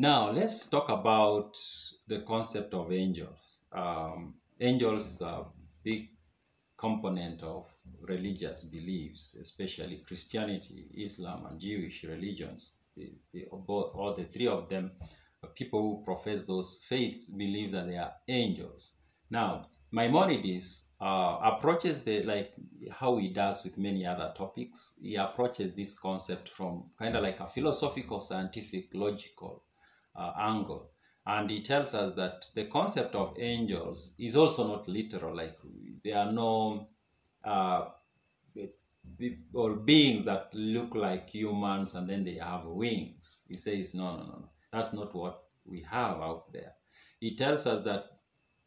Now, let's talk about the concept of angels. Angels are a big component of religious beliefs, especially Christianity, Islam, and Jewish religions. All the three of them, people who profess those faiths believe that they are angels. Now, Maimonides approaches like how he does with many other topics. He approaches this concept from kind of like a philosophical, scientific, logical angle. And he tells us that the concept of angels is also not literal, like there are no uh, or beings that look like humans and then they have wings. He says, no. That's not what we have out there. He tells us that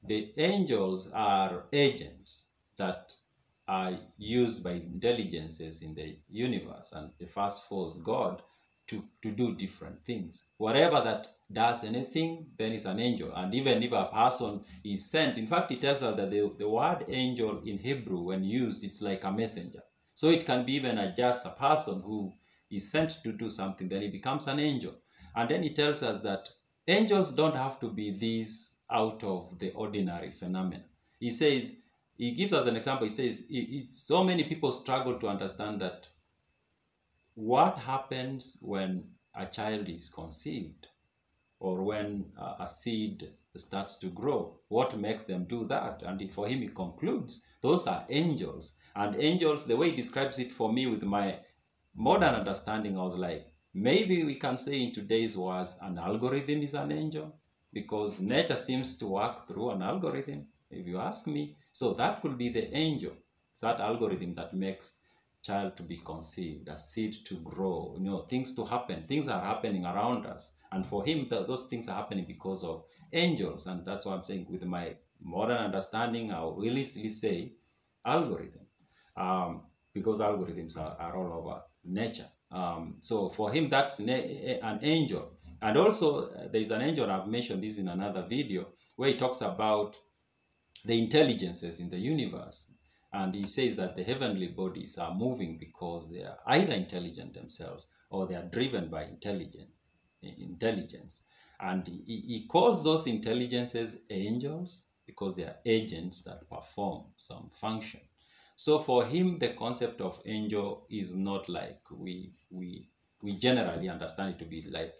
the angels are agents that are used by intelligences in the universe, and the first force God to do different things. Whatever that does anything, then is an angel. And even if a person is sent, in fact, it tells us that the word angel in Hebrew, when used, is like a messenger. So it can be even just a person who is sent to do something, then he becomes an angel. And then he tells us that angels don't have to be these out of the ordinary phenomena. He says, he gives us an example. He says, so many people struggle to understand that what happens when a child is conceived or when a seed starts to grow. What makes them do that? And for him, he concludes, those are angels. And angels, the way he describes it for me with my modern understanding, I was like, maybe we can say in today's words, an algorithm is an angel, because nature seems to work through an algorithm, if you ask me. So that could be the angel, that algorithm that makes child to be conceived, a seed to grow, things to happen. Things are happening around us. And for him, those things are happening because of angels. And that's what I'm saying. With my modern understanding, I'll really say algorithm, because algorithms are all over nature. So for him, that's an angel. And also, there's an angel, I've mentioned this in another video, where he talks about the intelligences in the universe. And he says that the heavenly bodies are moving because they are either intelligent themselves or they are driven by intelligence. And he calls those intelligences angels because they are agents that perform some function. So for him, the concept of angel is not like we generally understand it to be, like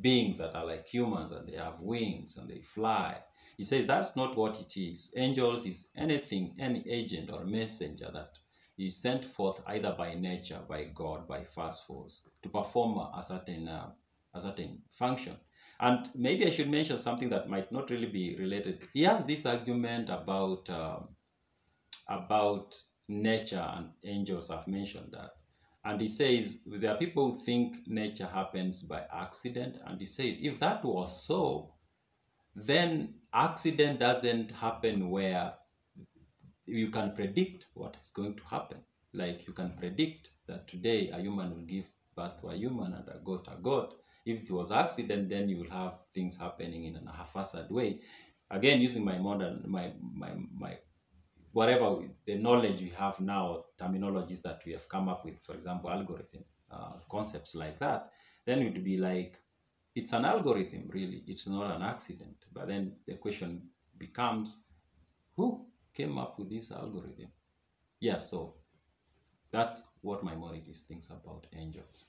beings that are like humans and they have wings and they fly. He says that's not what it is. Angels is anything, any agent or messenger that is sent forth either by nature, by God, by first force to perform a certain function. And maybe I should mention something that might not really be related. He has this argument about nature and angels. I've mentioned that. And he says there are people who think nature happens by accident. And he said if that was so, then accident doesn't happen where you can predict what is going to happen. Like you can predict that today a human will give birth to a human and a goat. If it was accident, then you will have things happening in a haphazard way. Again, using my modern, my whatever the knowledge we have now, terminologies that we have come up with, for example, algorithm, concepts like that, then it would be like, it's an algorithm, really. It's not an accident. But then the question becomes, who came up with this algorithm? Yeah, so that's what Maimonides thinks about angels.